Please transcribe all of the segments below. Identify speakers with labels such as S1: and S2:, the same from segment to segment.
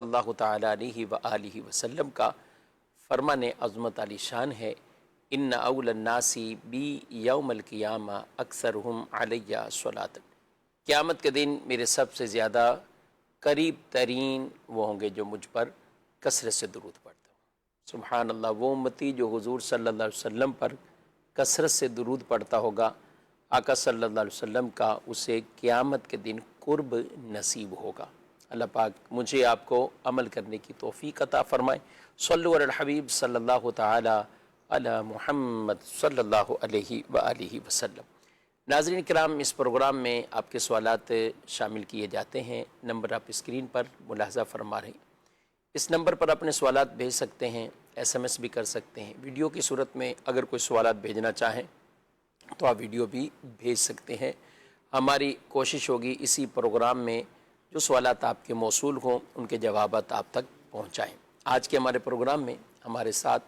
S1: اللہ تعالیٰ علیہ وآلہ وسلم کا فرمان عظمت علی شان ہے، ان اول الناس بی یوم القیامہ اکثرہم علیہ صلاۃ، قیامت کے دن میرے سب سے زیادہ قریب ترین وہ ہوں گے جو مجھ پر کثرت سے درود پڑھتے ہوں۔ سبحان اللہ، وہ امتی جو حضور صلی اللہ علیہ وسلم پر کثرت سے درود پڑھتا ہوگا، آقا صلی اللہ علیہ وسلم کا اسے قیامت کے دن قرب نصیب ہوگا۔ اللہ پاک مجھے آپ کو عمل کرنے کی توفیق عطا فرمائے۔ صلو علی الحبیب صلی اللہ تعالی علی محمد صلی اللہ علیہ وآلہ وسلم۔ ناظرین کرام، اس پروگرام میں آپ کے سوالات شامل کیے جاتے ہیں۔ نمبر آپ اسکرین پر ملاحظہ فرما رہے ہیں، اس نمبر پر اپنے سوالات بھیج سکتے ہیں، ایس ایم ایس بھی کر سکتے ہیں۔ ویڈیو کی صورت میں اگر کوئی سوالات بھیجنا چاہیں تو آپ ویڈیو بھی بھیج سکتے ہیں۔ ہماری کوشش ہوگی اسی پروگرام میں جو سوالات آپ کے موصول ہوں ان کے جوابات آپ تک پہنچائیں۔ آج کے ہمارے پروگرام میں ہمارے ساتھ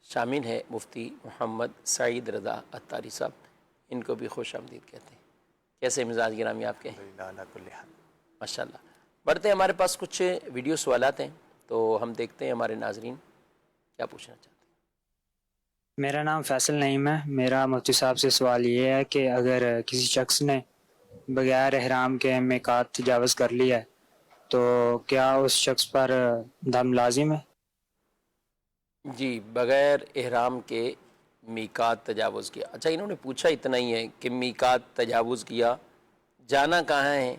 S1: شامل ہے مفتی محمد سعید رضا عطاری صاحب، ان کو بھی خوش آمدید کہتے ہیں۔ کیسے مزاج گرامی آپ کے؟ ماشاء اللہ۔ بڑھتے ہیں، ہمارے پاس کچھ ویڈیو سوالات ہیں تو ہم دیکھتے ہیں ہمارے ناظرین کیا پوچھنا چاہتے ہیں۔
S2: میرا نام فیصل نعیم ہے۔ میرا مفتی صاحب سے سوال یہ ہے کہ اگر کسی شخص نے بغیر احرام کے میقات تجاوز کر لیا ہے تو کیا اس شخص پر دم لازم ہے؟
S1: جی، بغیر احرام کے میقات تجاوز کیا، اچھا انہوں نے پوچھا اتنا ہی ہے کہ میقات تجاوز کیا، جانا کہاں ہے؟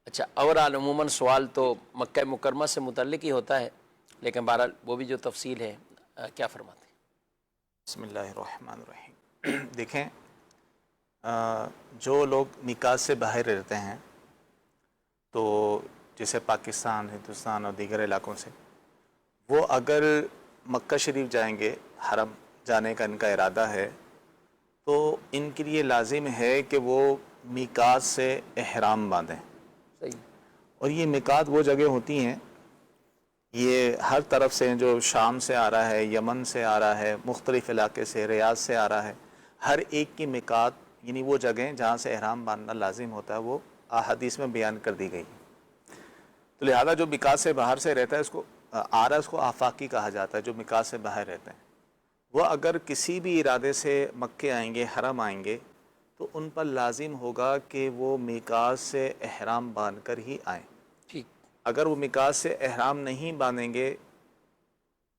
S1: اچھا، اوورآل عموماً سوال تو مکہ مکرمہ سے متعلق ہی ہوتا ہے، لیکن بہرحال وہ بھی جو تفصیل ہے کیا فرماتے ہیں؟
S3: بسم اللہ الرحمن الرحیم۔ دیکھیں، جو لوگ میقات سے باہر رہتے ہیں تو جیسے پاکستان، ہندوستان اور دیگر علاقوں سے، وہ اگر مکہ شریف جائیں گے، حرم جانے کا ان کا ارادہ ہے، تو ان کے لیے لازم ہے کہ وہ میقات سے احرام باندھیں۔
S1: صحیح۔
S3: اور یہ میقات وہ جگہ ہوتی ہیں، یہ ہر طرف سے، جو شام سے آ رہا ہے، یمن سے آ رہا ہے، مختلف علاقے سے، ریاض سے آ رہا ہے، ہر ایک کی میقات یعنی وہ جگہیں جہاں سے احرام باندھنا لازم ہوتا ہے وہ احادیث میں بیان کر دی گئی۔ تو لہذا جو میقات سے باہر سے رہتا ہے، اس کو اس کو آفاقی کہا جاتا ہے، جو میقات سے باہر رہتے ہیں، وہ اگر کسی بھی ارادے سے مکے آئیں گے، حرم آئیں گے، تو ان پر لازم ہوگا کہ وہ میقات سے احرام باندھ کر ہی آئیں۔
S1: ٹھیک۔
S3: اگر وہ میقات سے احرام نہیں باندھیں گے،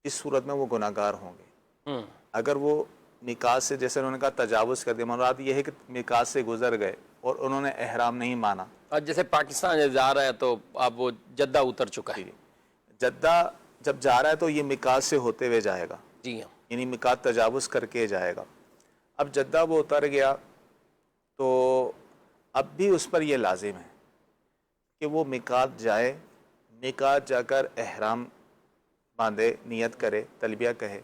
S3: اس صورت میں وہ گناہ گار ہوں گے۔ اگر وہ میقات سے، جیسے انہوں نے کہا تجاوز کر دیا، مراد یہ ہے کہ میقات سے گزر گئے اور انہوں نے احرام نہیں مانا۔
S1: اور جیسے پاکستان جا رہا ہے تو اب وہ جدہ اتر چکا ہے۔
S3: جدہ جب جا رہا ہے تو یہ میقات سے ہوتے ہوئے جائے گا،
S1: جی ہاں،
S3: یعنی میقات تجاوز کر کے جائے گا۔ اب جدہ وہ اتر گیا تو اب بھی اس پر یہ لازم ہے کہ وہ میقات جائے، میقات جا کر احرام باندھے، نیت کرے، تلبیہ کہے،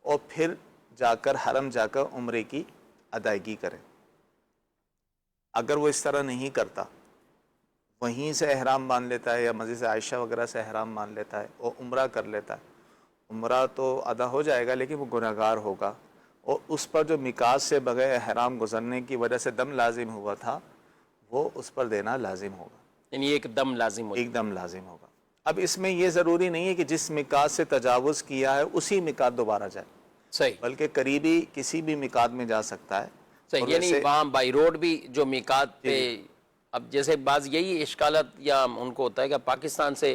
S3: اور پھر جا کر حرم جا کر عمرے کی ادائیگی کرے۔ اگر وہ اس طرح نہیں کرتا، وہیں سے احرام باندھ لیتا ہے یا مسجد عائشہ وغیرہ سے احرام باندھ لیتا ہے اور عمرہ کر لیتا ہے، عمرہ تو ادا ہو جائے گا لیکن وہ گناہ گار ہوگا، اور اس پر جو میقات سے بغیر احرام گزرنے کی وجہ سے دم لازم ہوا تھا وہ اس پر دینا لازم ہوگا،
S1: یعنی ایک دم لازم ہو جائے۔
S3: ایک دم لازم ہوگا۔ اب اس میں یہ ضروری نہیں ہے کہ جس میقات سے تجاوز کیا ہے اسی میقات دوبارہ جائے،
S1: صحیح
S3: بلکہ قریبی کسی بھی میقات میں جا سکتا ہے۔
S1: صحیح،
S3: اور
S1: یعنی
S3: ویسے
S1: وہاں بائی روڈ بھی جو میقات پہ، اب جیسے بعض یہی اشکالات یا ان کو ہوتا ہے کہ پاکستان سے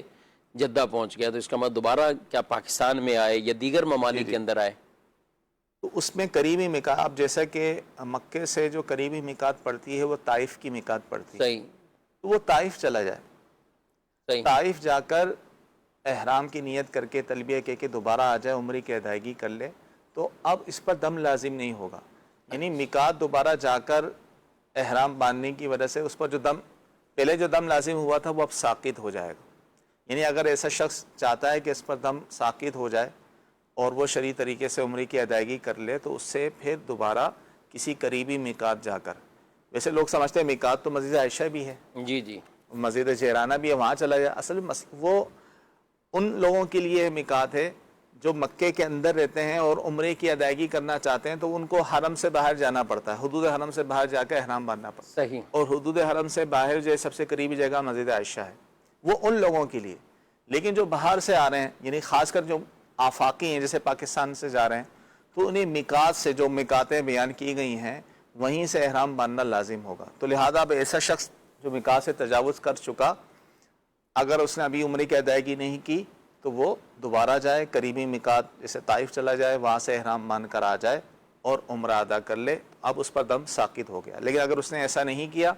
S1: جدہ پہنچ گیا تو اس کا مطلب دوبارہ کیا پاکستان میں آئے یا دیگر ممالک کے اندر آئے؟
S3: تو اس میں قریبی میقات، اب جیسا کہ مکے سے جو قریبی میقات پڑتی ہے وہ طائف کی میقات پڑتی ہے،
S1: صحیح
S3: تو وہ طائف چلا جائے،
S1: صحیح
S3: طائف جا کر احرام کی نیت کر کے تلبیہ کہہ کے دوبارہ آ جائے، عمرے کی ادائیگی کر لے، تو اب اس پر دم لازم نہیں ہوگا۔ یعنی میقات دوبارہ جا کر احرام باندھنے کی وجہ سے اس پر جو دم، پہلے جو دم لازم ہوا تھا وہ اب ساقط ہو جائے گا۔ یعنی اگر ایسا شخص چاہتا ہے کہ اس پر دم ساقط ہو جائے اور وہ شرعی طریقے سے عمرے کی ادائیگی کر لے، تو اس سے پھر دوبارہ کسی قریبی میقات جا کر، ویسے لوگ سمجھتے ہیں میقات تو مسجد عائشہ بھی ہے،
S1: جی جی
S3: مسجد جیرانہ بھی ہے، وہاں چلا جائے، اصل میں وہ ان لوگوں کے لیے میقات ہے جو مکے کے اندر رہتے ہیں اور عمرے کی ادائیگی کرنا چاہتے ہیں، تو ان کو حرم سے باہر جانا پڑتا ہے، حدود حرم سے باہر جا کے احرام باندھنا پڑتا ہے،
S1: صحیح
S3: اور حدود حرم سے باہر جو سب سے قریبی جگہ مسجد عائشہ ہے، وہ ان لوگوں کے لیے لیکن جو باہر سے آ رہے ہیں یعنی خاص کر جو آفاقی ہیں جیسے پاکستان سے جا رہے ہیں تو انہیں میقات سے جو میقاتیں بیان کی گئی ہیں وہیں سے احرام باندھنا لازم ہوگا. تو لہذا اب ایسا شخص جو میقات سے تجاوز کر چکا اگر اس نے ابھی عمرے کی ادائیگی نہیں کی تو وہ دوبارہ جائے قریبی میقات جیسے طائف چلا جائے وہاں سے احرام باندھ کر آ جائے اور عمرہ ادا کر لے. اب اس پر دم ساقط ہو گیا. لیکن اگر اس نے ایسا نہیں کیا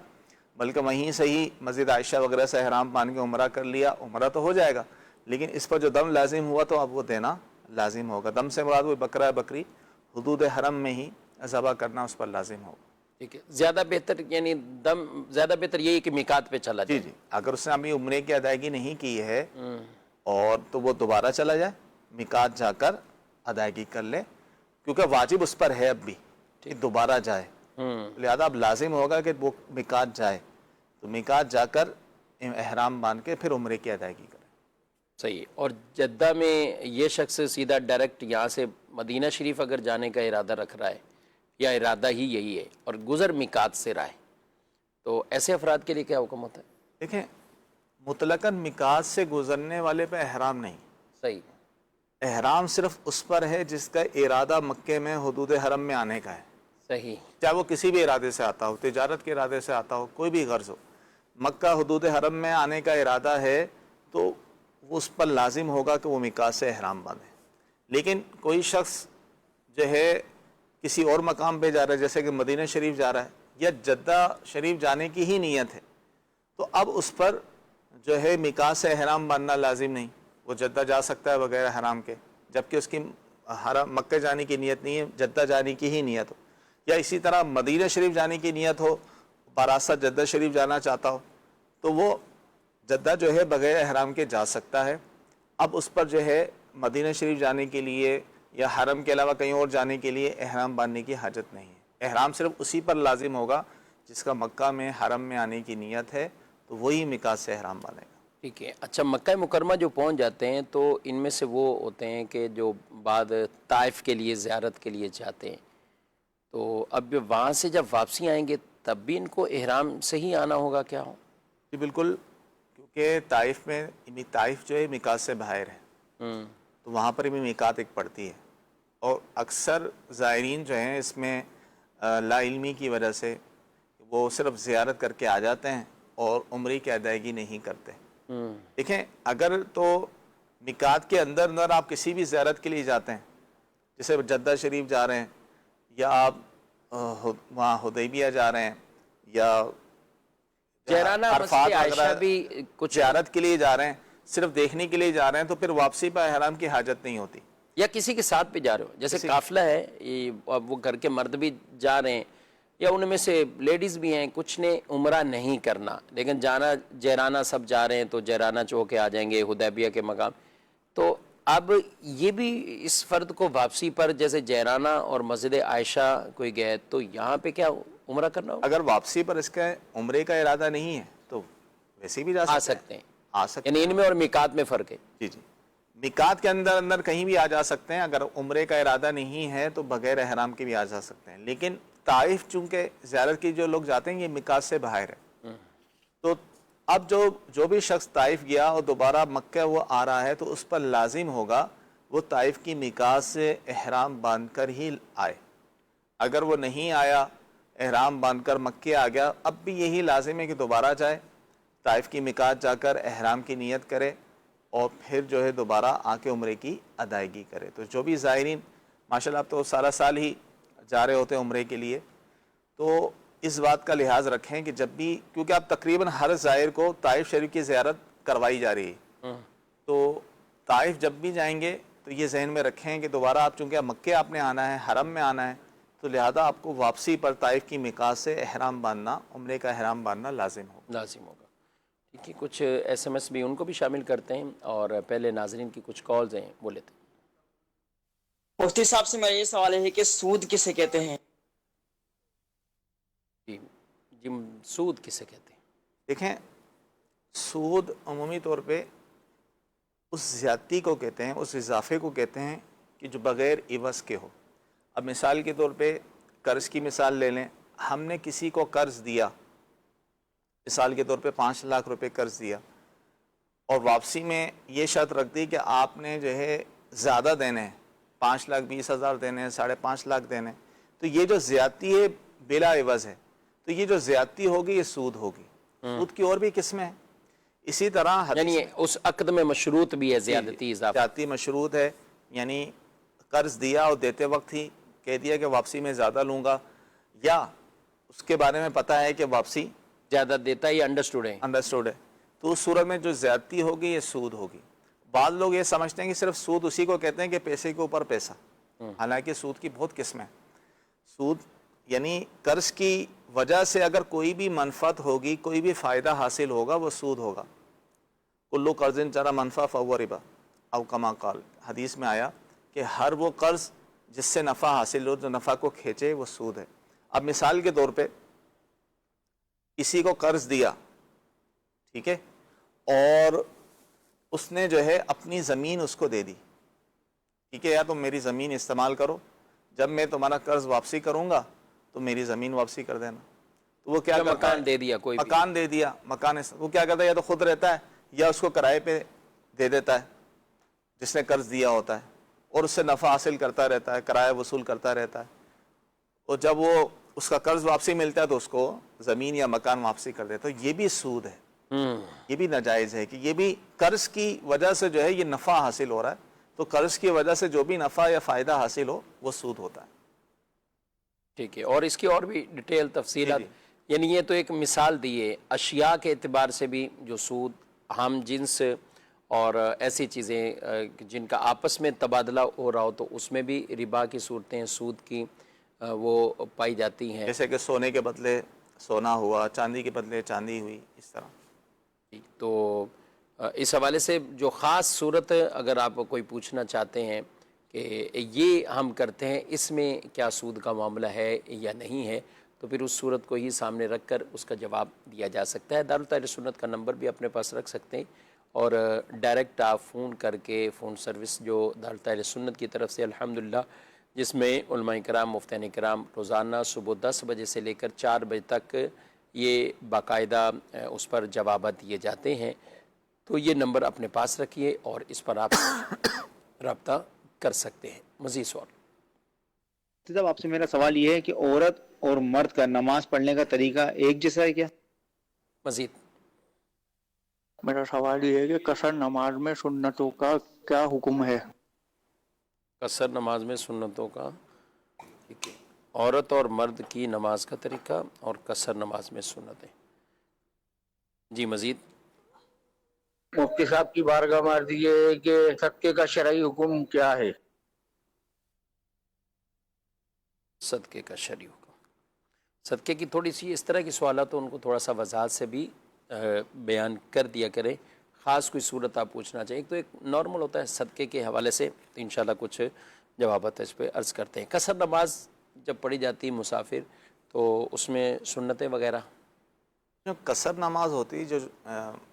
S3: بلکہ وہیں سے ہی مسجد عائشہ وغیرہ سے احرام باندھ کے عمرہ کر لیا عمرہ تو ہو جائے گا لیکن اس پر جو دم لازم ہوا تو اب وہ دینا لازم ہوگا. دم سے مراد وہ بکرا بکری حدود حرم میں ہی ذبح کرنا اس پر لازم ہوگا.
S1: ٹھیک ہے. زیادہ بہتر یعنی دم زیادہ بہتر یہی کہ میقات پہ چلا جائے.
S3: جی اگر اس نے ابھی عمرے کی ادائیگی نہیں کی ہے اور تو وہ دوبارہ چلا جائے میقات جا کر ادائیگی کر لے کیونکہ واجب اس پر ہے اب بھی کہ دوبارہ جائے. لہذا اب لازم ہوگا کہ وہ میقات جائے تو میقات جا کر احرام باندھ کے پھر عمرے کی ادائیگی کرے.
S1: صحیح. اور جدہ میں یہ شخص سیدھا ڈائریکٹ یہاں سے مدینہ شریف اگر جانے کا ارادہ رکھ رہا ہے یا ارادہ ہی یہی ہے اور گزر میقات سے رہا ہے تو ایسے افراد کے لیے کیا حکم ہوتا ہے؟
S3: دیکھیں مطلقاً میقات سے گزرنے والے پہ احرام نہیں.
S1: صحیح.
S3: احرام صرف اس پر ہے جس کا ارادہ مکے میں حدود حرم میں آنے کا ہے.
S1: صحیح.
S3: چاہے وہ کسی بھی ارادے سے آتا ہو تجارت کے ارادے سے آتا ہو کوئی بھی غرض ہو مکہ حدود حرم میں آنے کا ارادہ ہے تو وہ اس پر لازم ہوگا کہ وہ میقات سے احرام باندھے. لیکن کوئی شخص جو ہے کسی اور مقام پہ جا رہا ہے جیسے کہ مدینہ شریف جا رہا ہے یا جدہ شریف جانے کی ہی نیت ہے تو اب اس پر جو ہے میقات سے احرام باندھنا لازم نہیں. وہ جدہ جا سکتا ہے بغیر احرام کے جبکہ اس کی حرم مکہ جانے کی نیت نہیں ہے جدہ جانے کی ہی نیت ہو. یا اسی طرح مدینہ شریف جانے کی نیت ہو براست جدہ شریف جانا چاہتا ہو تو وہ جدہ جو ہے بغیر احرام کے جا سکتا ہے. اب اس پر جو ہے مدینہ شریف جانے کے لیے یا حرم کے علاوہ کہیں اور جانے کے لیے احرام باندھنے کی حاجت نہیں ہے. احرام صرف اسی پر لازم ہوگا جس کا مکہ میں حرم میں آنے کی نیت ہے تو وہی میقات سے احرام باندھے گا.
S1: ٹھیک ہے. اچھا مکہ مکرمہ جو پہنچ جاتے ہیں تو ان میں سے وہ ہوتے ہیں کہ جو بعد طائف کے لیے زیارت کے لیے جاتے ہیں تو اب وہاں سے جب واپسی آئیں گے تب بھی ان کو احرام سے ہی آنا ہوگا کیا ہو؟
S3: جی بالکل کیونکہ طائف میں طائف جو ہے میقات سے باہر ہے تو وہاں پر بھی میقات ایک پڑتی ہے اور اکثر زائرین جو ہیں اس میں لا علمی کی وجہ سے وہ صرف زیارت کر کے آ جاتے ہیں اور عمرے کی ادائیگی نہیں کرتے. دیکھیں اگر تو میقات کے اندر اندر آپ کسی بھی زیارت کے لیے جاتے ہیں جیسے جدہ شریف جا رہے ہیں یا آپ وہاں حدیبیہ جا رہے ہیں یا
S1: جیرانہ مسجد عائشہ بھی کچھ
S3: زیارت کے لیے جا رہے ہیں صرف دیکھنے کے لیے جا رہے ہیں تو پھر واپسی پر احرام کی حاجت نہیں ہوتی.
S1: یا کسی کے ساتھ بھی جا رہے ہو جیسے قافلہ ہے وہ گھر کے مرد بھی جا رہے ہیں یا ان میں سے لیڈیز بھی ہیں کچھ نے عمرہ نہیں کرنا لیکن جانا جیرانہ سب جا رہے ہیں تو جیرانہ چوک کے آ جائیں گے حدیبیہ کے مقام. تو اب یہ بھی اس فرد کو واپسی پر جیسے جیرانہ اور مسجد عائشہ کوئی گئے تو یہاں پہ کیا عمرہ کرنا ہوگا؟
S3: اگر واپسی پر اس کا عمرے کا ارادہ نہیں ہے تو ویسے بھی جا
S1: سکتے ہیں.
S3: آ سکتے ہیں.
S1: یعنی ان میں اور میقات میں فرق ہے.
S3: جی میقات کے اندر اندر کہیں بھی آ جا سکتے ہیں. اگر عمرے کا ارادہ نہیں ہے تو بغیر احرام کے بھی آ جا سکتے ہیں. لیکن طائف چونکہ زیارت کی جو لوگ جاتے ہیں یہ میقات سے باہر ہے تو اب جو بھی شخص طائف گیا اور دوبارہ مکہ وہ آ رہا ہے تو اس پر لازم ہوگا وہ طائف کی میقات سے احرام باندھ کر ہی آئے. اگر وہ نہیں آیا احرام باندھ کر مکے آ گیا اب بھی یہی لازم ہے کہ دوبارہ جائے طائف کی میقات جا کر احرام کی نیت کرے اور پھر جو ہے دوبارہ آ کے عمرے کی ادائیگی کرے. تو جو بھی زائرین ماشاءاللہ اب تو سارا سال ہی جا رہے ہوتے ہیں عمرے کے لیے تو اس بات کا لحاظ رکھیں کہ جب بھی کیونکہ اب تقریباً ہر زائر کو طائف شریف کی زیارت کروائی جا رہی ہے تو طائف جب بھی جائیں گے تو یہ ذہن میں رکھیں کہ دوبارہ آپ چونکہ مکے آپ نے آنا ہے حرم میں آنا ہے تو لہذا آپ کو واپسی پر طائف کی میقات سے احرام باندھنا عمرے کا احرام باندھنا لازم ہوگا.
S1: ٹھیک ہے. کچھ ایس ایم ایس بھی ان کو بھی شامل کرتے ہیں اور پہلے ناظرین کی کچھ کالز ہیں وہ لیتے ہیں.
S4: مفتی صاحب سے میرا یہ سوال ہے کہ سود کسے کہتے ہیں؟
S1: جی سود کسے کہتے ہیں؟
S3: دیکھیں سود عمومی طور پہ اس زیادتی کو کہتے ہیں اس اضافے کو کہتے ہیں کہ جو بغیر عوض کے ہو. اب مثال کے طور پہ قرض کی مثال لے لیں. ہم نے کسی کو قرض دیا مثال کے طور پہ 5 لاکھ روپے قرض دیا اور واپسی میں یہ شرط رکھ دی کہ آپ نے جو ہے زیادہ دینے ہیں، 5,20,000 دینے ہیں، 5.5 لاکھ دینے ہیں، تو یہ جو زیادتی ہے بلا عوض ہے، تو یہ جو زیادتی ہوگی یہ سود ہوگی۔ سود کی اور بھی قسمیں ہیں، اسی طرح حدیث
S1: یعنی اس عقد میں مشروط بھی ہے زیادتی اضافہ؟
S3: زیادتی مشروط ہے، یعنی قرض دیا اور دیتے وقت ہی کہہ دیا کہ واپسی میں زیادہ لوں گا، یا اس کے بارے میں پتہ ہے کہ واپسی
S1: زیادہ دیتا ہے یہ انڈرسٹوڈ ہے؟
S3: انڈرسٹوڈ ہے، تو اس صورت میں جو زیادتی ہوگی یہ سود ہوگی۔ بعض لوگ یہ سمجھتے ہیں کہ صرف سود اسی کو کہتے ہیں کہ پیسے کے اوپر پیسہ، حالانکہ سود کی بہت قسمیں ہیں۔ سود یعنی قرض کی وجہ سے اگر کوئی بھی منفعت ہوگی، کوئی بھی فائدہ حاصل ہوگا، وہ سود ہوگا۔ کلو قرض جرا منفع فہو ربا او کما قال، حدیث میں آیا کہ ہر وہ قرض جس سے نفع حاصل ہو، جو نفع کو کھینچے، وہ سود ہے۔ اب مثال کے طور پہ کسی کو قرض دیا، ٹھیک ہے، اور اس نے جو ہے اپنی زمین اس کو دے دی، ٹھیک ہے، یا تم میری زمین استعمال کرو، جب میں تمہارا قرض واپسی کروں گا تو میری زمین واپسی کر دینا۔ تو وہ کیا کرتا ہے؟
S1: مکان دے دیا، کوئی بھی
S3: مکان دے دیا، وہ کیا کرتا ہے؟ یا تو خود رہتا ہے یا اس کو کرائے پہ دے دیتا ہے جس نے قرض دیا ہوتا ہے، اور اس سے نفع حاصل کرتا رہتا ہے، کرایہ وصول کرتا رہتا ہے، اور جب وہ اس کا قرض واپسی ملتا ہے تو اس کو زمین یا مکان واپسی کر دیتا ہے۔ یہ بھی سود ہے، یہ بھی ناجائز ہے کہ یہ بھی قرض کی وجہ سے جو ہے یہ نفع حاصل ہو رہا ہے، تو قرض کی وجہ سے جو بھی نفع یا فائدہ حاصل ہو وہ سود ہوتا ہے۔
S1: ٹھیک ہے، اور اس کی اور بھی ڈیٹیل تفصیلات، یعنی یہ تو ایک مثال دی ہے، اشیاء کے اعتبار سے بھی جو سود، ہم جنس اور ایسی چیزیں جن کا آپس میں تبادلہ ہو رہا ہو تو اس میں بھی ربا کی صورتیں سود کی وہ پائی جاتی ہیں،
S3: جیسے کہ سونے کے بدلے سونا ہوا، چاندی کے بدلے چاندی ہوئی، اس طرح۔
S1: تو اس حوالے سے جو خاص صورت اگر آپ کوئی پوچھنا چاہتے ہیں کہ یہ ہم کرتے ہیں، اس میں کیا سود کا معاملہ ہے یا نہیں ہے، تو پھر اس صورت کو ہی سامنے رکھ کر اس کا جواب دیا جا سکتا ہے۔ دارالتحریر سنت کا نمبر بھی اپنے پاس رکھ سکتے ہیں، اور ڈائریکٹ آپ فون کر کے، فون سروس جو دارالتحریر سنت کی طرف سے الحمدللہ، جس میں علماء کرام، مفتیان کرام روزانہ صبح 10 بجے سے لے کر 4 بجے تک یہ باقاعدہ اس پر جوابات دیے جاتے ہیں، تو یہ نمبر اپنے پاس رکھیے اور اس پر آپ رابطہ کر سکتے ہیں۔ مزید سوال؟
S5: صاحب آپ سے میرا سوال یہ ہے کہ عورت اور مرد کا نماز پڑھنے کا طریقہ ایک جیسا ہے کیا؟
S1: مزید؟
S6: میرا سوال یہ ہے کہ قصر نماز میں سنتوں کا کیا حکم ہے؟
S1: قصر نماز میں سنتوں کا، ٹھیک ہے، عورت اور مرد کی نماز کا طریقہ اور قصر نماز میں سنتیں۔ جی مزید؟
S6: مفتی صاحب کی بارگاہ میں عرض یہ ہے کہ صدقے کا شرعی حکم کیا ہے؟
S1: صدقے کا شرعی حکم، صدقے کی تھوڑی سی اس طرح کی سوالات تو ان کو تھوڑا سا وضاحت سے بھی بیان کر دیا کریں، خاص کوئی صورت آپ پوچھنا چاہیں۔ ایک تو ایک نارمل ہوتا ہے صدقے کے حوالے سے، تو انشاءاللہ کچھ جوابات اس پہ عرض کرتے ہیں۔ قصر نماز جب پڑھی جاتی ہے مسافر، تو اس میں سنتیں وغیرہ؟
S3: جو قصر نماز ہوتی ہے، جو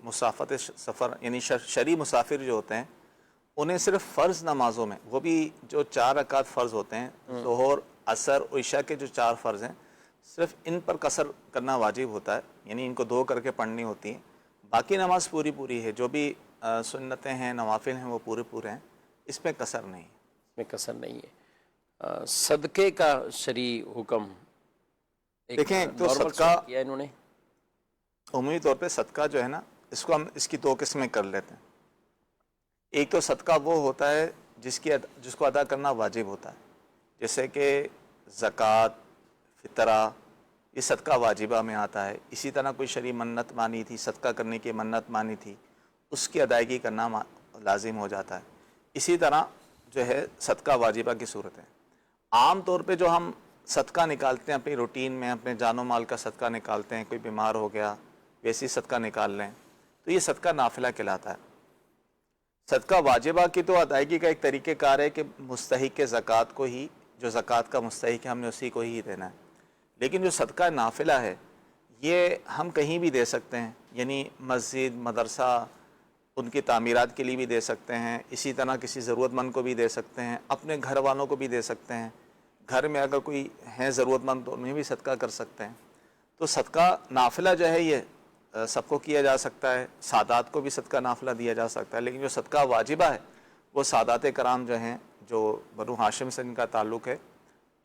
S3: مسافت سفر یعنی شرعی مسافر جو ہوتے ہیں، انہیں صرف فرض نمازوں میں، وہ بھی جو 4 رکعت فرض ہوتے ہیں، ظہر، عصر اور عشاء کے جو 4 فرض ہیں، صرف ان پر قصر کرنا واجب ہوتا ہے، یعنی ان کو 2 کر کے پڑھنی ہوتی ہیں۔ باقی نماز پوری ہے، جو بھی سنتیں ہیں، نوافل ہیں، وہ پورے ہیں، اس میں قصر نہیں ہے۔
S1: اس میں قصر نہیں ہے۔ صدقے کا شرعی حکم،
S3: دیکھیں ایک تو
S1: نارمل
S3: صدقہ،
S1: کیا انہوں نے؟
S3: عمومی طور پہ صدقہ جو ہے نا، اس کو ہم اس کی 2 قسمیں کر لیتے ہیں۔ ایک تو صدقہ وہ ہوتا ہے جس کو ادا کرنا واجب ہوتا ہے، جیسے کہ زکوٰۃ، فطرہ، یہ صدقہ واجبہ میں آتا ہے۔ اسی طرح کوئی شرعی منت مانی تھی، صدقہ کرنے کی منت مانی تھی، اس کی ادائیگی کرنا لازم ہو جاتا ہے۔ اسی طرح جو ہے صدقہ واجبہ کی صورت ہے۔ عام طور پہ جو ہم صدقہ نکالتے ہیں اپنی روٹین میں، اپنے جان و مال کا صدقہ نکالتے ہیں، کوئی بیمار ہو گیا ویسی صدقہ نکال لیں، تو یہ صدقہ نافلہ کہلاتا ہے۔ صدقہ واجبہ کی تو ادائیگی کا ایک طریقہ کار ہے کہ مستحق زکوٰۃ کو ہی، جو زکوٰۃ کا مستحق ہے ہم نے اسی کو ہی دینا ہے۔ لیکن جو صدقہ نافلہ ہے یہ ہم کہیں بھی دے سکتے ہیں، یعنی مسجد، مدرسہ، ان کی تعمیرات کے لیے بھی دے سکتے ہیں، اسی طرح کسی ضرورت مند کو بھی دے سکتے ہیں، اپنے گھر والوں کو بھی دے سکتے ہیں، گھر میں اگر کوئی ہیں ضرورت مند تو انہیں بھی صدقہ کر سکتے ہیں۔ تو صدقہ نافلہ جو ہے یہ سب کو کیا جا سکتا ہے، سادات کو بھی صدقہ نافلہ دیا جا سکتا ہے، لیکن جو صدقہ واجبہ ہے وہ سادات کرام جو ہیں، جو بنو ہاشم سے ان کا تعلق ہے،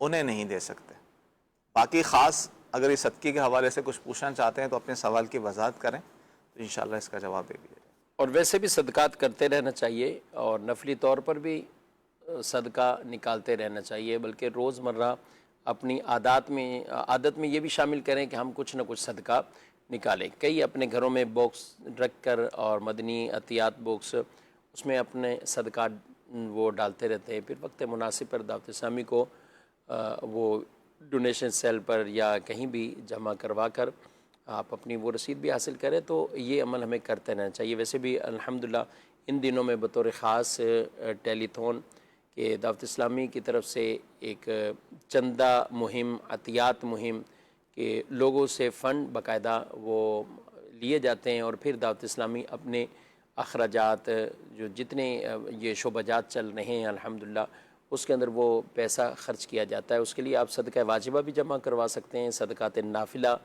S3: انہیں نہیں دے سکتے۔ باقی خاص اگر اس صدقے کے حوالے سے کچھ پوچھنا چاہتے ہیں تو اپنے سوال کی وضاحت کریں تو انشاءاللہ اس کا جواب دے دیا جائے۔
S1: اور ویسے بھی صدقات کرتے رہنا چاہیے، اور نفلی طور پر بھی صدقہ نکالتے رہنا چاہیے، بلکہ روز مرہ اپنی عادت میں یہ بھی شامل کریں کہ ہم کچھ نہ کچھ صدقہ نکالیں۔ کئی اپنے گھروں میں باکس رکھ کر اور مدنی عطیات باکس، اس میں اپنے صدقات وہ ڈالتے رہتے ہیں، پھر وقت مناسب پر دعوت اسلامی کو وہ ڈونیشن سیل پر یا کہیں بھی جمع کروا کر آپ اپنی وہ رسید بھی حاصل کریں، تو یہ عمل ہمیں کرتے رہنا چاہیے۔ ویسے بھی الحمدللہ ان دنوں میں بطور خاص ٹیلی تھون کہ دعوت اسلامی کی طرف سے ایک چندہ مہم، عطیات مہم، کہ لوگوں سے فنڈ باقاعدہ وہ لیے جاتے ہیں، اور پھر دعوت اسلامی اپنے اخراجات جو جتنے یہ شعبہ جات چل رہے ہیں الحمدللہ اس کے اندر وہ پیسہ خرچ کیا جاتا ہے۔ اس کے لیے آپ صدقہ واجبہ بھی جمع کروا سکتے ہیں، صدقات نافلہ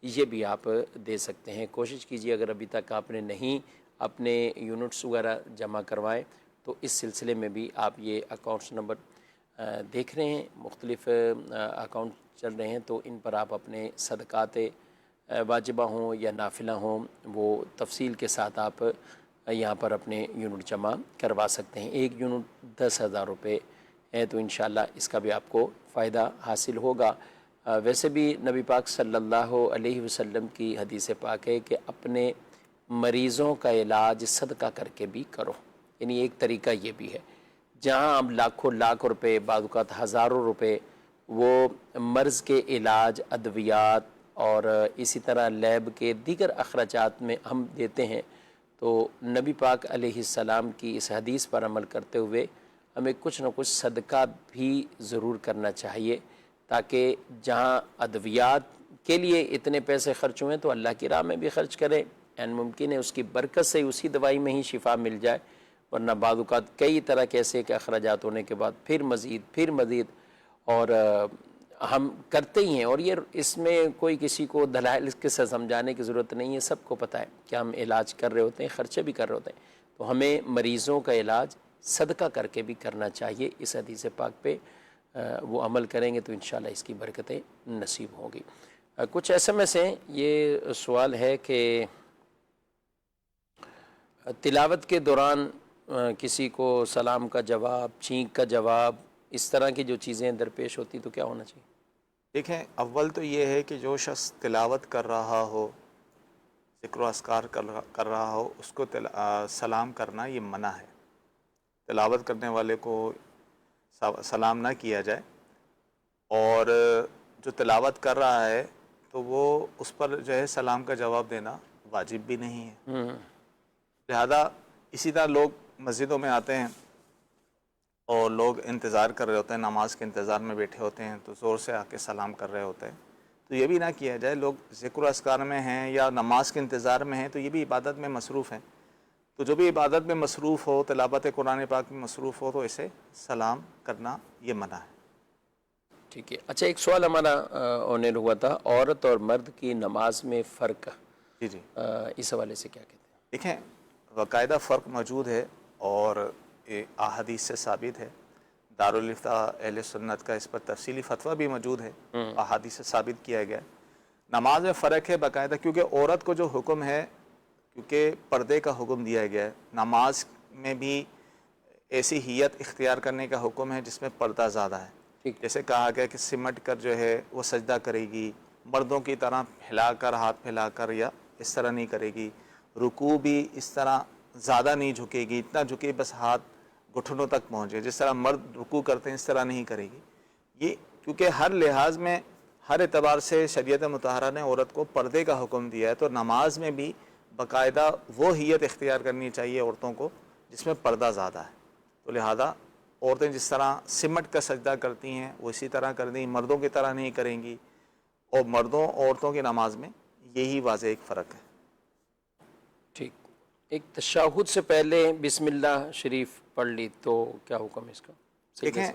S1: یہ بھی آپ دے سکتے ہیں۔ کوشش کیجئے اگر ابھی تک آپ نے نہیں اپنے یونٹس وغیرہ جمع کروائے تو اس سلسلے میں بھی آپ یہ اکاؤنٹس نمبر دیکھ رہے ہیں، مختلف اکاؤنٹ چل رہے ہیں، تو ان پر آپ اپنے صدقات واجبہ ہوں یا نافلہ ہوں وہ تفصیل کے ساتھ آپ یہاں پر اپنے یونٹ جمع کروا سکتے ہیں۔ ایک یونٹ 10,000 روپے ہے، تو انشاءاللہ اس کا بھی آپ کو فائدہ حاصل ہوگا۔ ویسے بھی نبی پاک صلی اللہ علیہ وسلم کی حدیث پاک ہے کہ اپنے مریضوں کا علاج صدقہ کر کے بھی کرو، یعنی ایک طریقہ یہ بھی ہے۔ جہاں ہم لاکھوں لاکھ روپے، بعض اوقات ہزاروں روپے وہ مرض کے علاج، ادویات اور اسی طرح لیب کے دیگر اخراجات میں ہم دیتے ہیں، تو نبی پاک علیہ السلام کی اس حدیث پر عمل کرتے ہوئے ہمیں کچھ نہ کچھ صدقہ بھی ضرور کرنا چاہیے، تاکہ جہاں ادویات کے لیے اتنے پیسے خرچ ہوئے تو اللہ کی راہ میں بھی خرچ کریں، یعنی ممکن ہے اس کی برکت سے اسی دوائی میں ہی شفا مل جائے، ورنہ بعض اوقات کئی طرح کے ایسے کہ اخراجات ہونے کے بعد پھر مزید اور ہم کرتے ہی ہیں، اور یہ اس میں کوئی کسی کو دلائل کے سے سمجھانے کی ضرورت نہیں ہے، سب کو پتہ ہے کہ ہم علاج کر رہے ہوتے ہیں، خرچے بھی کر رہے ہوتے ہیں، تو ہمیں مریضوں کا علاج صدقہ کر کے بھی کرنا چاہیے۔ اس حدیث پاک پہ وہ عمل کریں گے تو انشاءاللہ اس کی برکتیں نصیب ہوں گی۔ کچھ SMS ہیں، یہ سوال ہے کہ تلاوت کے دوران کسی کو سلام کا جواب، چینک کا جواب، اس طرح کی جو چیزیں درپیش ہوتی تو کیا ہونا چاہیے؟
S3: دیکھیں، اول تو یہ ہے کہ جو شخص تلاوت کر رہا ہو، ذکر و اذکار کر رہا ہو، اس کو سلام کرنا یہ منع ہے۔ تلاوت کرنے والے کو سلام نہ کیا جائے، اور جو تلاوت کر رہا ہے تو وہ اس پر جو ہے سلام کا جواب دینا واجب بھی نہیں ہے۔ لہذا اسی طرح لوگ مسجدوں میں آتے ہیں اور لوگ انتظار کر رہے ہوتے ہیں، نماز کے انتظار میں بیٹھے ہوتے ہیں، تو زور سے آ کے سلام کر رہے ہوتے ہیں، تو یہ بھی نہ کیا جائے۔ لوگ ذکر و اذکار میں ہیں یا نماز کے انتظار میں ہیں تو یہ بھی عبادت میں مصروف ہیں، تو جو بھی عبادت میں مصروف ہو، تلاوت قرآن پاک میں مصروف ہو، تو اسے سلام کرنا یہ منع ہے۔
S1: ٹھیک ہے۔ اچھا، ایک سوال ہمارا آن ایئر ہوا تھا، عورت اور مرد کی نماز میں فرق،
S3: جی
S1: اس حوالے سے کیا کہتے ہیں؟
S3: دیکھیں، باقاعدہ فرق موجود ہے اور احادیث سے ثابت ہے۔ دارالفتاء اہل سنت کا اس پر تفصیلی فتویٰ بھی موجود ہے، احادیث سے ثابت کیا گیا ہے۔ نماز میں فرق ہے باقاعدہ، کیونکہ عورت کو جو حکم ہے، کیونکہ پردے کا حکم دیا گیا ہے، نماز میں بھی ایسی ہیت اختیار کرنے کا حکم ہے جس میں پردہ زیادہ ہے۔ جیسے کہا گیا کہ سمٹ کر جو ہے وہ سجدہ کرے گی، مردوں کی طرح پھیلا کر، ہاتھ پھیلا کر یا اس طرح نہیں کرے گی، رکوع بھی اس طرح زیادہ نہیں جھکے گی، اتنا جھکے بس ہاتھ گھٹنوں تک پہنچے، جس طرح مرد رکوع کرتے ہیں اس طرح نہیں کرے گی۔ یہ کیونکہ ہر لحاظ میں، ہر اعتبار سے شریعت مطہرہ نے عورت کو پردے کا حکم دیا ہے، تو نماز میں بھی باقاعدہ وہ ہیت اختیار کرنی چاہیے عورتوں کو جس میں پردہ زیادہ ہے۔ تو لہذا عورتیں جس طرح سمٹ کا سجدہ کرتی ہیں وہ اسی طرح کر دیں، مردوں کی طرح نہیں کریں گی، اور مردوں عورتوں کی نماز میں یہی واضح ایک فرق ہے۔
S1: ٹھیک۔ ایک تشہد سے پہلے بسم اللہ شریف پڑھ لی تو کیا حکم ہے اس کا؟
S3: دیکھیں،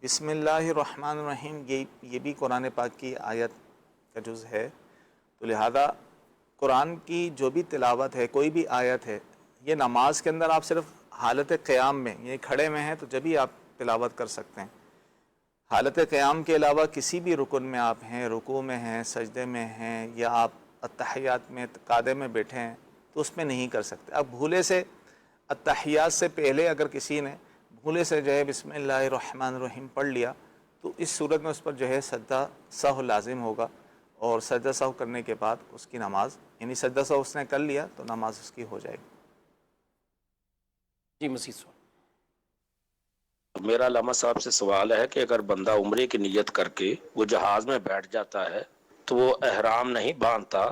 S3: بسم اللہ الرحمن الرحیم یہ بھی قرآن پاک کی آیت کا جز ہے، تو لہذا قرآن کی جو بھی تلاوت ہے، کوئی بھی آیت ہے، یہ نماز کے اندر آپ صرف حالت قیام میں یعنی کھڑے میں ہیں تو جبھی آپ تلاوت کر سکتے ہیں. حالت قیام کے علاوہ کسی بھی رکن میں آپ ہیں، رکوع میں ہیں، سجدے میں ہیں، یا آپ التحیات میں قعدے میں بیٹھے ہیں تو اس میں نہیں کر سکتے. اب بھولے سے التحیات سے پہلے اگر کسی نے بھولے سے جو ہے بسم اللہ الرحمن الرحیم پڑھ لیا تو اس صورت میں اس پر جو ہے سجدہ سہو لازم ہوگا، اور سجدہ سہو کرنے کے بعد اس کی نماز یعنی سجدہ سہو اس نے کر لیا تو نماز اس کی ہو جائے گی.
S1: جی مزید سوال.
S7: میرا علامہ صاحب سے سوال ہے کہ اگر بندہ عمرے کی نیت کر کے وہ جہاز میں بیٹھ جاتا ہے تو وہ احرام نہیں باندھتا،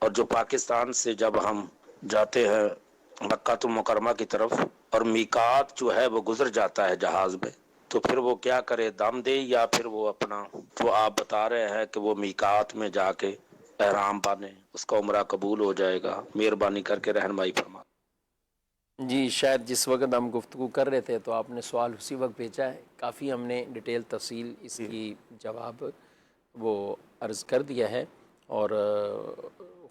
S7: اور جو پاکستان سے جب ہم جاتے ہیں مکہ المکرمہ کی طرف اور میقات جو ہے وہ گزر جاتا ہے جہاز میں، تو پھر وہ کیا کرے، دم دے یا پھر وہ اپنا جو آپ بتا رہے ہیں کہ وہ میقات میں جا کے احرام باندھے، اس کا عمرہ قبول ہو جائے گا؟ مہربانی کر کے رہنمائی فرما.
S1: جی شاید جس وقت ہم گفتگو کر رہے تھے تو آپ نے سوال اسی وقت بھیجا ہے. کافی ہم نے ڈیٹیل تفصیل اس کی جواب وہ عرض کر دیا ہے، اور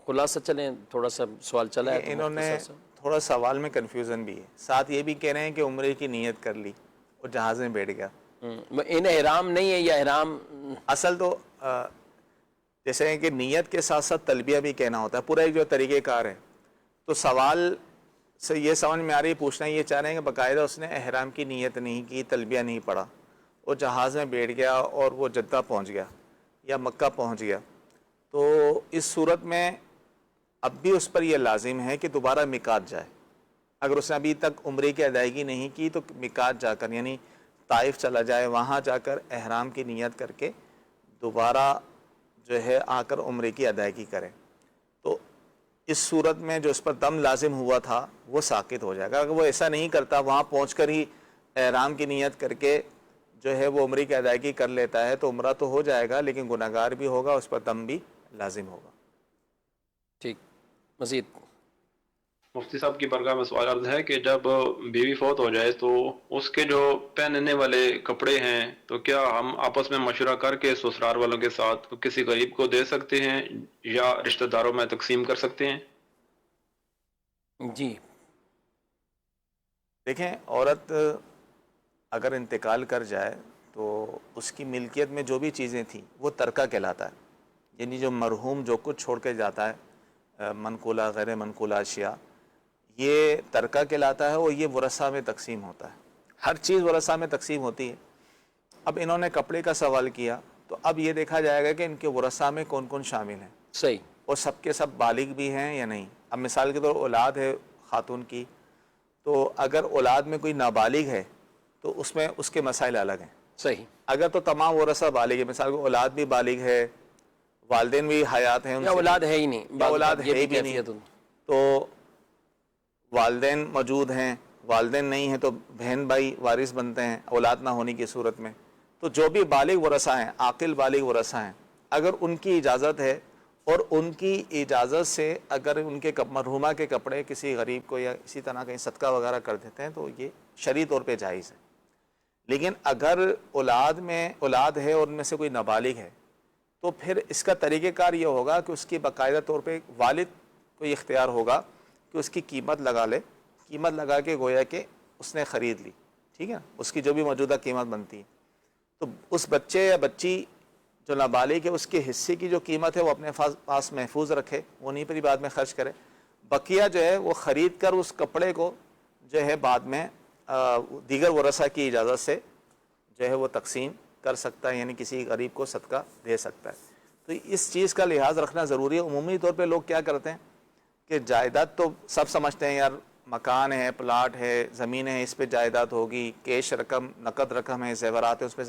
S1: خلاصہ چلیں تھوڑا سا سوال چلا ہے تو
S3: انہوں نے
S1: مختصر سا.
S3: تھوڑا سوال میں کنفیوژن بھی ہے، ساتھ یہ بھی کہہ رہے ہیں کہ عمرے کی نیت کر لی اور جہاز میں بیٹھ گیا.
S1: ان احرام نہیں ہے یا احرام؟
S3: اصل تو جیسے کہ نیت کے ساتھ ساتھ تلبیہ بھی کہنا ہوتا ہے، پورا ایک جو طریقہ کار ہے. تو سوال سے یہ سمجھ میں آ رہی ہے، پوچھنا یہ چاہ رہے ہیں کہ باقاعدہ اس نے احرام کی نیت نہیں کی، تلبیہ نہیں پڑھا، وہ جہاز میں بیٹھ گیا اور وہ جدہ پہنچ گیا یا مکہ پہنچ گیا، تو اس صورت میں اب بھی اس پر یہ لازم ہے کہ دوبارہ میقات جائے. اگر اس نے ابھی تک عمرے کی ادائیگی نہیں کی تو میقات جا کر یعنی طائف چلا جائے، وہاں جا کر احرام کی نیت کر کے دوبارہ جو ہے آ کر عمرے کی ادائیگی کرے. تو اس صورت میں جو اس پر دم لازم ہوا تھا وہ ساقط ہو جائے گا. اگر وہ ایسا نہیں کرتا، وہاں پہنچ کر ہی احرام کی نیت کر کے جو ہے وہ عمرے کی ادائیگی کر لیتا ہے تو عمرہ تو ہو جائے گا لیکن گناہگار بھی ہوگا، اس پر دم بھی لازم ہوگا.
S1: ٹھیک. مزید
S8: مفتی صاحب کی بارگاہ میں سوال عرض ہے کہ جب بیوی فوت ہو جائے تو اس کے جو پہننے والے کپڑے ہیں تو کیا ہم آپس میں مشورہ کر کے سسرال والوں کے ساتھ کسی غریب کو دے سکتے ہیں یا رشتہ داروں میں تقسیم کر سکتے ہیں؟
S1: جی
S3: دیکھیں، عورت اگر انتقال کر جائے تو اس کی ملکیت میں جو بھی چیزیں تھیں وہ ترکہ کہلاتا ہے. یعنی جو مرحوم جو کچھ چھوڑ کے جاتا ہے، منقولہ غیر منقولہ اشیاء، یہ ترکہ کہلاتا ہے اور یہ ورثہ میں تقسیم ہوتا ہے. ہر چیز ورثہ میں تقسیم ہوتی ہے. اب انہوں نے کپڑے کا سوال کیا تو اب یہ دیکھا جائے گا کہ ان کے ورثہ میں کون کون شامل ہیں،
S1: صحیح،
S3: اور سب کے سب بالغ بھی ہیں یا نہیں. اب مثال کے طور اولاد ہے خاتون کی، تو اگر اولاد میں کوئی نابالغ ہے تو اس میں اس کے مسائل الگ ہیں.
S1: صحیح.
S3: اگر تو تمام ورثہ بالغ ہے، مثال کو اولاد بھی بالغ ہے، والدین بھی حیات ہیں، ان
S1: یا
S3: سے
S1: اولاد ہے ہی نہیں،
S3: یا اولاد
S1: یہ
S3: ہے بھی نہیں،
S1: کیفیت
S3: تو والدین موجود ہیں، والدین نہیں ہیں تو بہن بھائی وارث بنتے ہیں اولاد نہ ہونے کی صورت میں. تو جو بھی بالغ ورثہ ہیں، عاقل بالغ ورثہ ہیں، اگر ان کی اجازت ہے اور ان کی اجازت سے اگر ان کے مرحومہ کے کپڑے کسی غریب کو یا اسی طرح کہیں صدقہ وغیرہ کر دیتے ہیں تو یہ شرعی طور پہ جائز ہے. لیکن اگر اولاد ہے اور ان میں سے کوئی نابالغ ہے تو پھر اس کا طریقہ کار یہ ہوگا کہ اس کی باقاعدہ طور پہ والد کو یہ اختیار ہوگا کہ اس کی قیمت لگا لے، قیمت لگا کے گویا کہ اس نے خرید لی، ٹھیک ہے، اس کی جو بھی موجودہ قیمت بنتی ہے، تو اس بچے یا بچی جو نابالغ ہے اس کے حصے کی جو قیمت ہے وہ اپنے پاس محفوظ رکھے، وہ نہیں پری بعد میں خرچ کرے. بقیہ جو ہے وہ خرید کر اس کپڑے کو جو ہے بعد میں دیگر ورثہ کی اجازت سے جو ہے وہ تقسیم کر سکتا ہے، یعنی کسی غریب کو صدقہ دے سکتا ہے. تو اس چیز کا لحاظ رکھنا ضروری ہے. عمومی طور پہ لوگ کیا کرتے ہیں کہ جائیداد تو سب سمجھتے ہیں، یار مکان ہے، پلاٹ ہے، زمین ہے، اس پہ جائیداد ہوگی، کیش رقم، نقد رقم ہے، زیورات ہے، اس پہ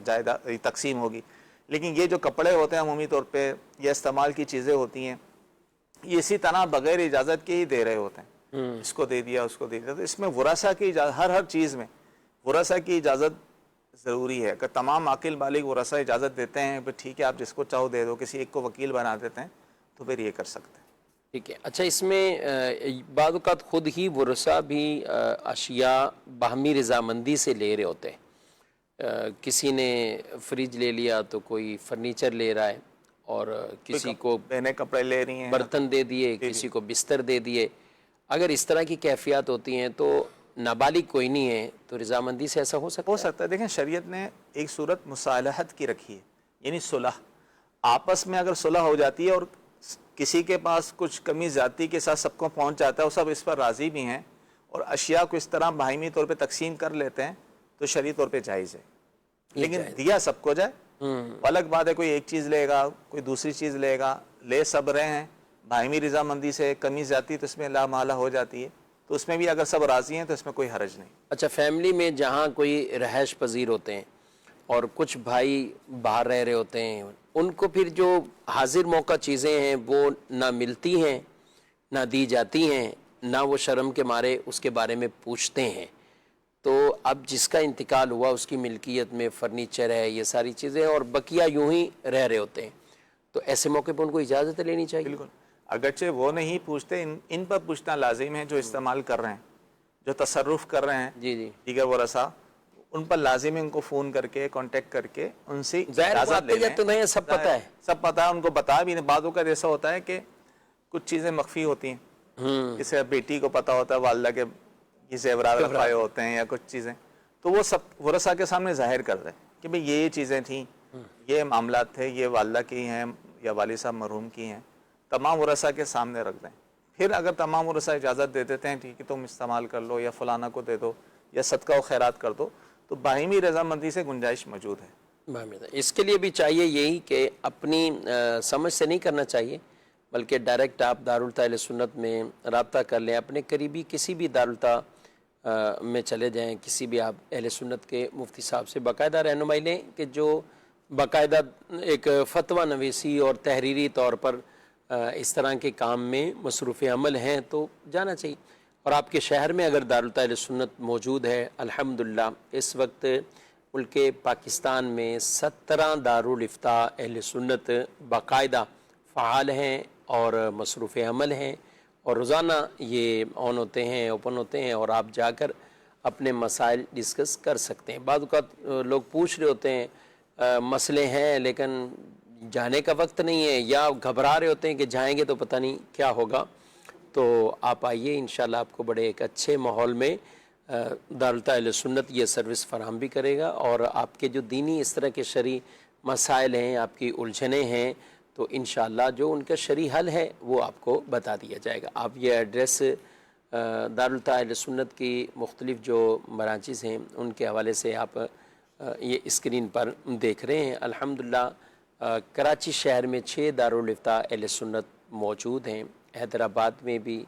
S3: جائیداد تقسیم ہوگی. لیکن یہ جو کپڑے ہوتے ہیں عمومی طور پہ یا استعمال کی چیزیں ہوتی ہیں، یہ اسی طرح بغیر اجازت کے ہی دے رہے ہوتے ہیں، اس کو دے دیا، اس کو دے دیا. تو اس میں ورثہ کی اجازت، ہر چیز میں ورثہ کی اجازت ضروری ہے. اگر تمام عاقل بالغ ورثہ اجازت دیتے ہیں پھر ٹھیک ہے، آپ جس کو چاہو دے دو، کسی ایک کو وکیل بنا دیتے ہیں تو پھر یہ کر سکتے ہیں.
S1: ٹھیک ہے. اچھا، اس میں بعض اوقات خود ہی ورثہ بھی اشیاء باہمی رضامندی سے لے رہے ہوتے ہیں. کسی نے فریج لے لیا تو کوئی فرنیچر لے رہا ہے، اور کسی کو
S3: نئے کپڑے لے رہی ہیں،
S1: برتن دے دیے، کسی کو بستر دے دیے، اگر اس طرح کی کیفیات ہوتی ہیں تو نابالغ کوئی نہیں ہے تو رضامندی سے ایسا ہو سکتا
S3: ہے۔ دیکھیں شریعت نے ایک صورت مصالحت کی رکھی ہے، یعنی صلح، آپس میں اگر صلح ہو جاتی ہے اور کسی کے پاس کچھ کمی زیادتی کے ساتھ سب کو پہنچ جاتا ہے، وہ سب اس پر راضی بھی ہیں اور اشیاء کو اس طرح باہمی طور پہ تقسیم کر لیتے ہیں تو شرعی طور پہ جائز ہے، لیکن دیا سب کو جائے۔ الگ بات ہے کوئی ایک چیز لے گا، کوئی دوسری چیز لے گا، لے سب رہے ہیں باہمی رضامندی سے، کمی زیادتی تو اس میں لا محالہ ہو جاتی ہے، تو اس میں بھی اگر سب راضی ہیں تو اس میں کوئی حرج نہیں۔
S1: اچھا، فیملی میں جہاں کوئی رہائش پذیر ہوتے ہیں اور کچھ بھائی باہر رہ رہے ہوتے ہیں، ان کو پھر جو حاضر موقع چیزیں ہیں وہ نہ ملتی ہیں، نہ دی جاتی ہیں، نہ وہ شرم کے مارے اس کے بارے میں پوچھتے ہیں، تو اب جس کا انتقال ہوا اس کی ملکیت میں فرنیچر ہے، یہ ساری چیزیں، اور بقیہ یوں ہی رہ رہے ہوتے ہیں، تو ایسے موقع پہ ان کو اجازت لینی چاہیے۔
S3: بالکل، اگرچہ وہ نہیں پوچھتے، ان پر پوچھنا لازم ہے جو استعمال کر رہے ہیں، جو تصرف کر رہے ہیں
S1: جی جی،
S3: دیگر ورثاء، ان پر لازم ہے ان کو فون کر کے کانٹیکٹ کر کے ان سے
S1: ظاہر
S3: اجازت لے لیں۔
S1: تو نہیں، سب پتہ ہے،
S3: سب پتہ ہے، ان کو بتا بھی نہیں۔ بعضوں کا ایسا ہوتا ہے کہ کچھ چیزیں مخفی ہوتی ہیں، جسے بیٹی کو پتہ ہوتا ہے، والدہ کے یہ زیورات رکھائے ہوتے ہیں یا کچھ چیزیں، تو وہ سب ورثاء کے سامنے ظاہر کر دیں کہ بھئی یہ چیزیں تھیں، یہ معاملات تھے، یہ والدہ کی ہیں یا والد صاحب مرحوم کی ہیں، تمام ورثاء کے سامنے رکھ دیں۔ پھر اگر تمام ورثاء اجازت دے دیتے ہیں ٹھیک ہے تم استعمال کر لو یا فلانا کو دے دو یا صدقہ و خیرات کر دو، تو باہمی رضامندی سے گنجائش موجود ہے۔
S1: اس کے لیے بھی چاہیے یہی کہ اپنی سمجھ سے نہیں کرنا چاہیے، بلکہ ڈائریکٹ آپ دارالتاء سنت میں رابطہ کر لیں، اپنے قریبی کسی بھی دارالتاء میں چلے جائیں، کسی بھی آپ اہل سنت کے مفتی صاحب سے باقاعدہ رہنمائی لیں کہ جو باقاعدہ ایک فتویٰ نویسی اور تحریری طور پر اس طرح کے کام میں مصروف عمل ہیں تو جانا چاہیے۔ اور آپ کے شہر میں اگر دارالتاء سنت موجود ہے، الحمدللہ اس وقت ملک پاکستان میں 17 دارالافتاء اہل سنت باقاعدہ فعال ہیں اور مصروف عمل ہیں، اور روزانہ یہ آن ہوتے ہیں، اوپن ہوتے ہیں، اور آپ جا کر اپنے مسائل ڈسکس کر سکتے ہیں۔ بعض اوقات لوگ پوچھ رہے ہوتے ہیں، مسئلے ہیں لیکن جانے کا وقت نہیں ہے، یا گھبرا رہے ہوتے ہیں کہ جائیں گے تو پتہ نہیں کیا ہوگا، تو آپ آئیے، انشاءاللہ آپ کو بڑے ایک اچھے ماحول میں دارالتاء سنت یہ سروس فراہم بھی کرے گا، اور آپ کے جو دینی اس طرح کے شرعی مسائل ہیں، آپ کی الجھنیں ہیں، تو انشاءاللہ جو ان کا شرعی حل ہے وہ آپ کو بتا دیا جائے گا۔ آپ یہ ایڈریس دارالتاء سنت کی مختلف جو برانچز ہیں ان کے حوالے سے آپ یہ اسکرین پر دیکھ رہے ہیں۔ الحمدللہ کراچی شہر میں 6 دارالافتاء اہل سنت موجود ہیں، حیدرآباد میں بھی،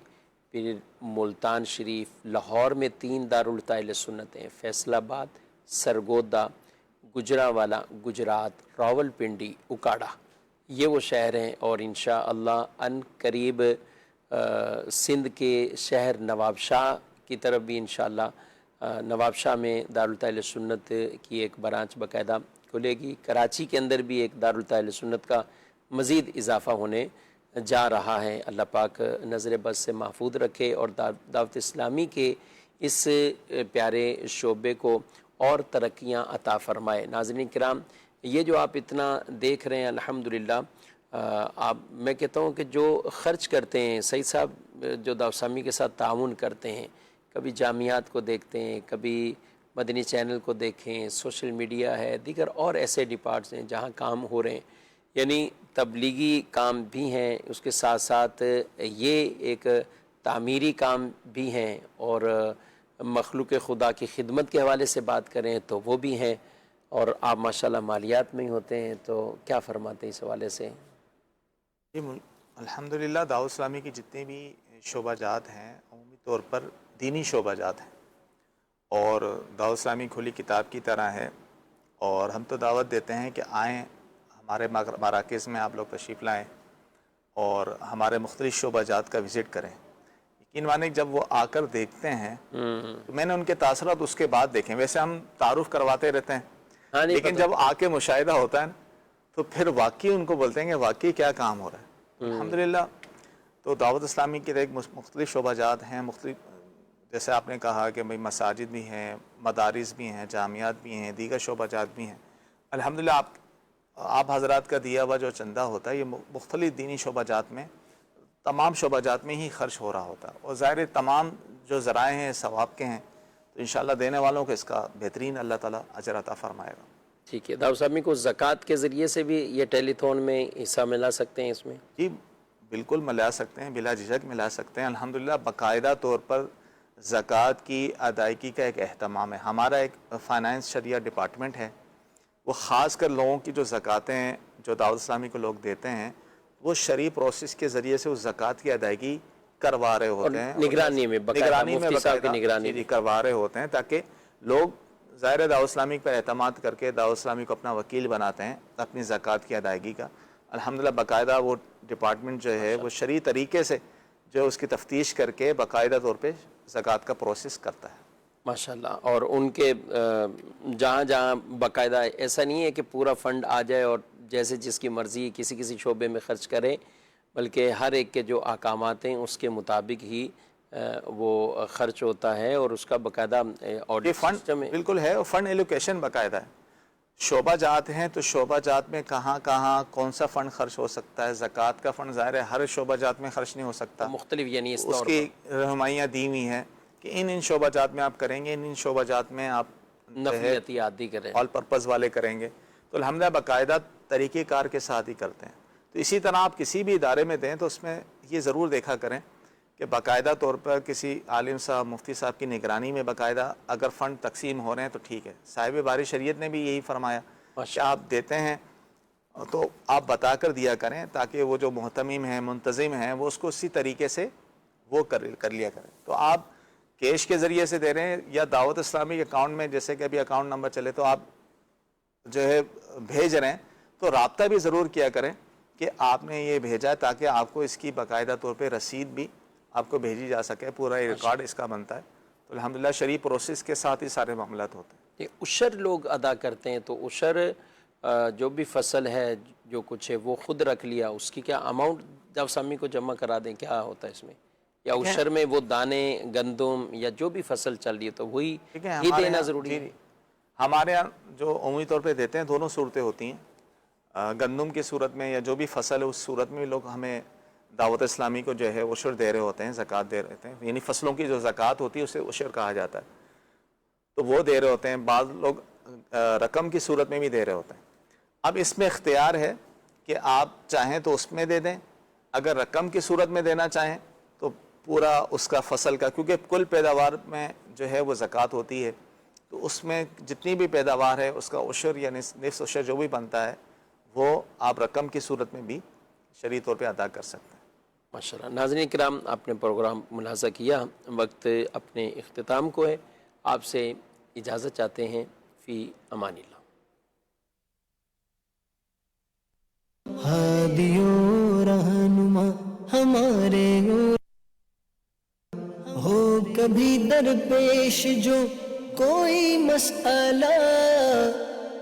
S1: پھر ملتان شریف، لاہور میں 3 دارالافتاء اہل سنت ہیں، فیصل آباد، سرگودا، گجرانوالہ گجرات، راول پنڈی، اکاڑا، یہ وہ شہر ہیں، اور انشاءاللہ ان قریب سندھ کے شہر نواب شاہ کی طرف بھی انشاءاللہ نواب شاہ میں دارالتاء سنت کی ایک برانچ باقاعدہ کھلے گی۔ کراچی کے اندر بھی ایک دارالتاء سنت کا مزید اضافہ ہونے جا رہا ہے۔ اللہ پاک نظر بد سے محفوظ رکھے اور دعوت اسلامی کے اس پیارے شعبے کو اور ترقیاں عطا فرمائے۔ ناظرین کرام، یہ جو آپ اتنا دیکھ رہے ہیں الحمدللہ، آپ میں کہتا ہوں کہ جو خرچ کرتے ہیں، سعید صاحب جو دعوت اسلامی کے ساتھ تعاون کرتے ہیں، کبھی جامعات کو دیکھتے ہیں، کبھی مدنی چینل کو دیکھیں، سوشل میڈیا ہے، دیگر اور ایسے ڈپارٹس ہیں جہاں کام ہو رہے ہیں، یعنی تبلیغی کام بھی ہیں، اس کے ساتھ ساتھ یہ ایک تعمیری کام بھی ہیں، اور مخلوق خدا کی خدمت کے حوالے سے بات کریں تو وہ بھی ہیں، اور آپ ماشاءاللہ مالیات میں ہی ہوتے ہیں، تو کیا فرماتے ہیں اس حوالے سے؟
S3: الحمدللہ دعوت اسلامی کی جتنے بھی شعبہ جات ہیں عمومی طور پر دینی شعبہ جات ہیں، اور دعوت اسلامی کھلی کتاب کی طرح ہے، اور ہم تو دعوت دیتے ہیں کہ آئیں ہمارے مراکز میں، آپ لوگ تشریف لائیں اور ہمارے مختلف شعبہ جات کا وزٹ کریں۔ یقین مانیں جب وہ آ کر دیکھتے ہیں تو میں نے ان کے تاثرات اس کے بعد دیکھیں، ویسے ہم تعارف کرواتے رہتے ہیں لیکن جب آ کے مشاہدہ ہوتا ہے تو پھر واقعی ان کو بولتے ہیں کہ واقعی کیا کام ہو رہا ہے۔ الحمدللہ تو دعوت اسلامی کے ایک مختلف شعبہ جات ہیں، مختلف جیسے آپ نے کہا کہ بھئی مساجد بھی ہیں، مدارس بھی ہیں، جامعات بھی ہیں، دیگر شعبہ جات بھی ہیں۔ الحمدللہ آپ حضرات کا دیا ہوا جو چندہ ہوتا ہے یہ مختلف دینی شعبہ جات میں تمام شعبہ جات میں ہی خرچ ہو رہا ہوتا ہے، اور ظاہر تمام جو ذرائع ہیں ثواب کے ہیں، تو انشاءاللہ دینے والوں کو اس کا بہترین اللہ تعالیٰ اجر عطا فرمائے گا۔
S1: ٹھیک ہے، داؤد صاحب کو زکوٰۃ کے ذریعے سے بھی یہ ٹیلی تھون میں حصہ ملا سکتے ہیں اس میں؟
S3: جی بالکل ملا سکتے ہیں، بلا جھجک ملا سکتے ہیں۔ الحمدللہ باقاعدہ طور پر زکوٰۃ کی ادائیگی کا ایک اہتمام ہے۔ ہمارا ایک فائنانس شریعہ ڈپارٹمنٹ ہے، وہ خاص کر لوگوں کی جو زکوٰۃیں ہیں جو دعوت اسلامی کو لوگ دیتے ہیں، وہ شرعی پروسیس کے ذریعے سے اس زکوٰۃ کی ادائیگی کروا رہے ہوتے ہیں،
S1: نگرانی میں مفتی صاحب کی نگرانی میں
S3: کروا رہے ہوتے ہیں، تاکہ لوگ ظاہر دعوت اسلامی پر اعتماد کر کے دعوت اسلامی کو اپنا وکیل بناتے ہیں اپنی زکوٰۃ کی ادائیگی کا۔ الحمدللہ باقاعدہ وہ ڈپارٹمنٹ جو ہے وہ شرعی طریقے سے جو اس کی تفتیش کر کے باقاعدہ طور پہ زکوٰۃ کا پروسیس کرتا ہے
S1: ماشاءاللہ۔ اور ان کے جہاں جہاں باقاعدہ ایسا نہیں ہے کہ پورا فنڈ آ جائے اور جیسے جس کی مرضی کسی شعبے میں خرچ کرے، بلکہ ہر ایک کے جو احکامات ہیں اس کے مطابق ہی وہ خرچ ہوتا ہے، اور اس کا باقاعدہ آڈٹ سسٹم ہے۔
S3: بالکل ہے، اور فنڈ ایلوکیشن باقاعدہ ہے۔ شعبہ جات ہیں تو شعبہ جات میں کہاں کہاں کون سا فنڈ خرچ ہو سکتا ہے، زکوٰۃ کا فنڈ ظاہر ہے ہر شعبہ جات میں خرچ نہیں ہو سکتا،
S1: مختلف یعنی اس
S3: اس کی رہنمائیاں دی ہوئی ہیں کہ ان شعبہ جات میں آپ کریں گے، ان شعبہ جات میں آپ
S1: نفلیتی عادی کریں،
S3: آل پرپز والے کریں گے، تو الحمدللہ باقاعدہ طریقہ کار کے ساتھ ہی کرتے ہیں۔ تو اسی طرح آپ کسی بھی ادارے میں دیں تو اس میں یہ ضرور دیکھا کریں کہ باقاعدہ طور پر کسی عالم صاحب مفتی صاحب کی نگرانی میں باقاعدہ اگر فنڈ تقسیم ہو رہے ہیں تو ٹھیک ہے۔ صاحب باری شریعت نے بھی یہی فرمایا کہ آپ دیتے ہیں تو آپ بتا کر دیا کریں، تاکہ وہ جو محتمم ہیں منتظم ہیں وہ اس کو اسی طریقے سے وہ کر لیا کریں۔ تو آپ کیش کے ذریعے سے دے رہے ہیں یا دعوت اسلامی کے اکاؤنٹ میں، جیسے کہ ابھی اکاؤنٹ نمبر چلے تو آپ جو ہے بھیج رہے ہیں تو رابطہ بھی ضرور کیا کریں کہ آپ نے یہ بھیجا ہے، تاکہ آپ کو اس کی باقاعدہ طور پہ رسید بھی آپ کو بھیجی جا سکے، پورا ریکارڈ اس کا بنتا ہے۔ تو الحمدللہ شرعی پروسیس کے ساتھ ہی سارے معاملات ہوتے ہیں۔
S1: عشر لوگ ادا کرتے ہیں، تو عشر جو بھی فصل ہے جو کچھ ہے وہ خود رکھ لیا، اس کی کیا اماؤنٹ جب سامی کو جمع کرا دیں، کیا ہوتا ہے اس میں؟ یا عشر میں وہ دانے گندم یا جو بھی فصل چل رہی ہے تو وہی ہی دینا ضروری ہے؟
S3: ہمارے یہاں جو عمومی طور پہ دیتے ہیں دونوں صورتیں ہوتی ہیں، گندم کی صورت میں یا جو بھی فصل ہے اس صورت میں لوگ ہمیں دعوت اسلامی کو جو ہے عشر دے رہے ہوتے ہیں، زکوٰۃ دے رہے ہیں، یعنی فصلوں کی جو زکوٰۃ ہوتی ہے اسے عشر کہا جاتا ہے، تو وہ دے رہے ہوتے ہیں۔ بعض لوگ رقم کی صورت میں بھی دے رہے ہوتے ہیں۔ اب اس میں اختیار ہے کہ آپ چاہیں تو اس میں دے دیں، اگر رقم کی صورت میں دینا چاہیں تو پورا اس کا فصل کا، کیونکہ کل پیداوار میں جو ہے وہ زکوٰۃ ہوتی ہے، تو اس میں جتنی بھی پیداوار ہے اس کا عشر یا نصف عشر جو بھی بنتا ہے وہ آپ رقم کی صورت میں بھی شرعی طور پہ ادا کر سکتے ہیں۔
S1: ماشاءاللہ۔ ناظرین کرام، آپ نے پروگرام ملاحظہ کیا، وقت اپنے اختتام کو ہے، آپ سے اجازت چاہتے ہیں، فی امان اللہ۔
S9: ہادیو رہنما ہمارے ہو کبھی درپیش جو کوئی مسئلہ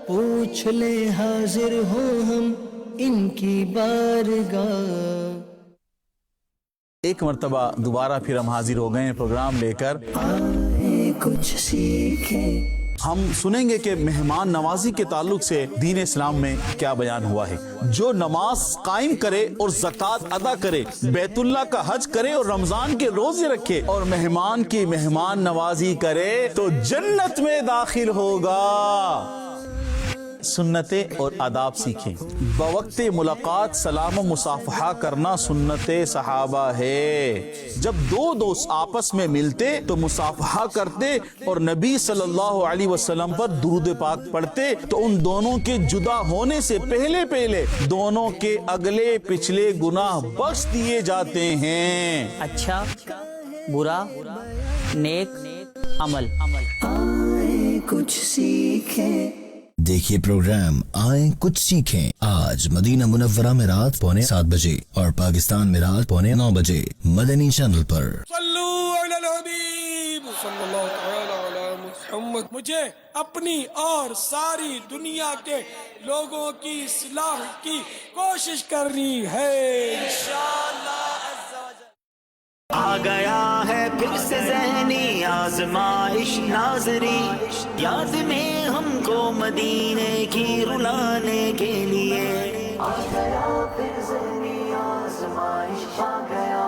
S9: پوچھ لے، حاضر ہو ہم ان کی بارگاہ۔
S10: ایک مرتبہ دوبارہ پھر ہم حاضر ہو گئے ہیں پروگرام لے کر،
S9: آئے کچھ سیکھیں۔
S10: ہم سنیں گے کہ مہمان نوازی کے تعلق سے دین اسلام میں کیا بیان ہوا ہے۔ جو نماز قائم کرے اور زکوٰۃ ادا کرے، بیت اللہ کا حج کرے اور رمضان کے روزے رکھے اور مہمان کی مہمان نوازی کرے تو جنت میں داخل ہوگا۔ سنتیں اور آداب سیکھیں۔ بوقت ملاقات سلام و مصافحہ کرنا سنت صحابہ ہے۔ جب دو دوست آپس میں ملتے تو مصافحہ کرتے اور نبی صلی اللہ علیہ وسلم پر درود پاک پڑھتے تو ان دونوں کے جدا ہونے سے پہلے دونوں کے اگلے پچھلے گناہ بخش دیے جاتے ہیں۔
S11: اچھا برا نیک عمل،
S9: آئے کچھ سیکھیں۔
S12: دیکھیے پروگرام آئیں کچھ سیکھیں آج مدینہ منورہ میں رات 7:15 بجے اور پاکستان میں رات 9:15 بجے مدنی چینل پر۔
S13: صلو علی الحبیب صلی اللہ تعالی علی محمد۔ مجھے اپنی اور ساری دنیا کے لوگوں کی اصلاح کی کوشش کرنی ہے انشاءاللہ۔
S9: آ گیا ہے پھر سے ذہن پہنی آزمائش ناظری، یاد میں ہم کو مدینے کی رلانے کے لیے آ گیا، پھر ذہنی آزمائش آ گیا۔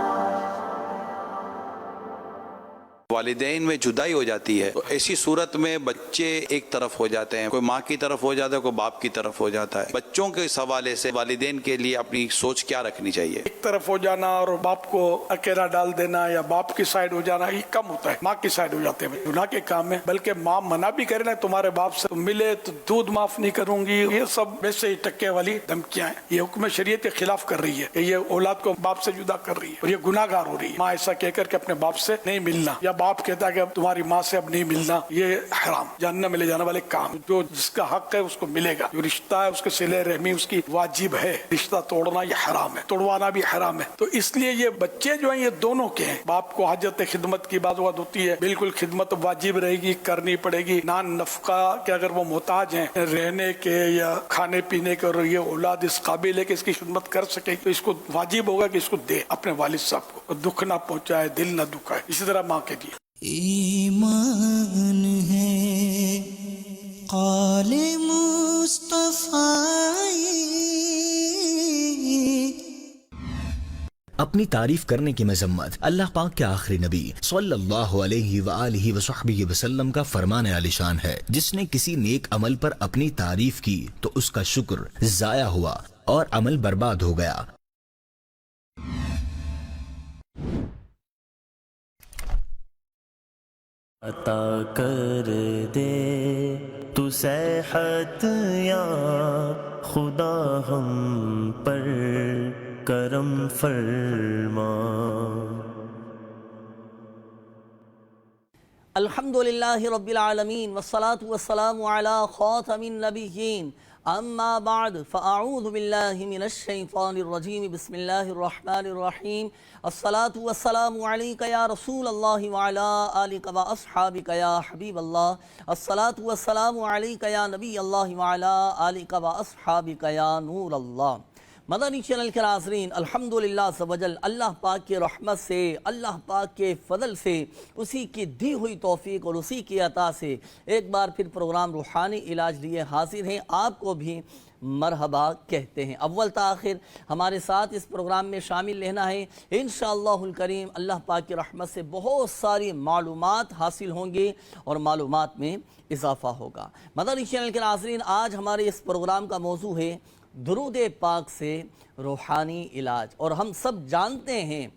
S14: والدین میں جدائی ہو جاتی ہے تو ایسی صورت میں بچے ایک طرف ہو جاتے ہیں، کوئی ماں کی طرف ہو جاتا ہے، کوئی باپ کی طرف ہو جاتا ہے۔ بچوں کے اس حوالے سے والدین کے لیے اپنی سوچ کیا رکھنی چاہیے؟
S13: ایک طرف ہو جانا اور باپ کو اکیلا ڈال دینا یا باپ کی سائیڈ ہو جانا یہ کم ہوتا ہے، ماں کی سائیڈ ہو جاتے ہیں گناہ کے کام میں۔ بلکہ ماں منع بھی کرے نا تمہارے باپ سے ملے تو دودھ معاف نہیں کروں گی، یہ سب ویسے ہی ٹکے والی دھمکیاں ہیں، یہ حکم شریعت کے خلاف کر رہی ہے کہ یہ اولاد کو باپ سے جدا کر رہی ہے اور یہ گناہ گار ہو رہی ہے۔ ماں ایسا کہہ کر کے اپنے باپ سے نہیں ملنا، یا باپ کہتا ہے کہ اب تمہاری ماں سے اب نہیں ملنا، یہ حرام، جہنم میں لے جانے والے کام۔ جو جس کا حق ہے اس کو ملے گا، جو رشتہ ہے اس کے صلہ رحمی اس کی واجب ہے، رشتہ توڑنا یہ حرام ہے، توڑوانا بھی حرام ہے۔ تو اس لیے یہ بچے جو ہیں یہ دونوں کے ہیں۔ باپ کو حاجت خدمت کی بات ہوتی ہے، بالکل خدمت واجب رہے گی، کرنی پڑے گی۔ نان نفقہ کہ اگر وہ محتاج ہیں رہنے کے یا کھانے پینے کے، اور یہ اولاد اس قابل ہے کہ اس کی خدمت کر سکے تو اس کو واجب ہوگا کہ اس کو دے اپنے والد صاحب کو، دکھ نہ پہنچائے، دل نہ دکھائے۔ اسی طرح ماں کے لیے
S9: ایمان ہے قال مصطفیٰ۔
S12: اپنی تعریف کرنے کی مذمت اللہ پاک کے آخری نبی صلی اللہ علیہ وآلہ وصحبہ وسلم کا فرمان عالی شان ہے۔ جس نے کسی نیک عمل پر اپنی تعریف کی تو اس کا شکر ضائع ہوا اور عمل برباد ہو گیا۔
S9: عطا کر دے تو صحت یا خدا ہم پر کرم فرما۔
S11: الحمدللہ رب العالمین والصلاة والسلام علی خاتم النبیین، اما بعد فاعوذ باللہ من الشیطان الرجیم، بسم اللہ الرحمن الرحیم۔ الصلاة والسلام علیک یا رسول اللہ وعلا آلک و اصحابک یا حبیب اللہ۔ الصلاة والسلام علیک یا نبی اللہ وعلا آلک و اصحابک یا نور اللہ۔ مدنی چینل کے ناظرین، الحمدللہ عز و جل اللہ پاک کی رحمت سے، اللہ پاک کے فضل سے، اسی کی دی ہوئی توفیق اور اسی کی عطا سے ایک بار پھر پروگرام روحانی علاج لیے حاضر ہیں۔ آپ کو بھی مرحبا کہتے ہیں۔ اول تاخیر ہمارے ساتھ اس پروگرام میں شامل رہنا ہے۔ انشاءاللہ الکریم اللہ پاک کی رحمت سے بہت ساری معلومات حاصل ہوں گی اور معلومات میں اضافہ ہوگا۔ مدنی چینل کے ناظرین، آج ہمارے اس پروگرام کا موضوع ہے درود پاک سے روحانی علاج۔ اور ہم سب جانتے ہیں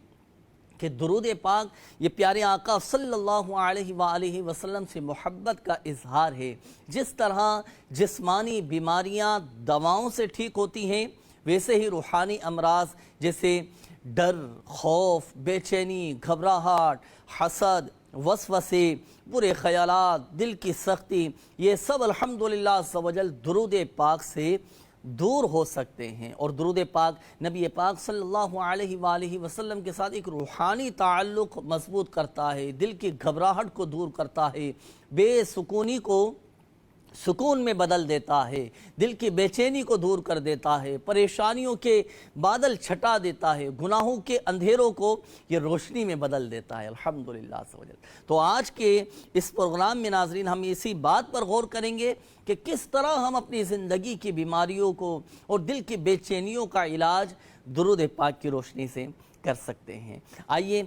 S11: کہ درود پاک یہ پیارے آقا صلی اللہ علیہ وآلہ وسلم سے محبت کا اظہار ہے۔ جس طرح جسمانی بیماریاں دواؤں سے ٹھیک ہوتی ہیں، ویسے ہی روحانی امراض جیسے ڈر، خوف، بے چینی، گھبراہٹ، حسد، وسوسے، برے خیالات، دل کی سختی، یہ سب الحمدللہ عز و جل درود پاک سے دور ہو سکتے ہیں۔ اور درود پاک نبی پاک صلی اللہ علیہ وآلہ وسلم کے ساتھ ایک روحانی تعلق مضبوط کرتا ہے، دل کی گھبراہٹ کو دور کرتا ہے، بے سکونی کو سکون میں بدل دیتا ہے، دل کی بے چینی کو دور کر دیتا ہے، پریشانیوں کے بادل چھٹا دیتا ہے، گناہوں کے اندھیروں کو یہ روشنی میں بدل دیتا ہے الحمدللہ عز و جل۔ تو آج کے اس پروگرام میں ناظرین ہم اسی بات پر غور کریں گے کہ کس طرح ہم اپنی زندگی کی بیماریوں کو اور دل کی بے چینیوں کا علاج درود پاک کی روشنی سے کر سکتے ہیں۔ آئیے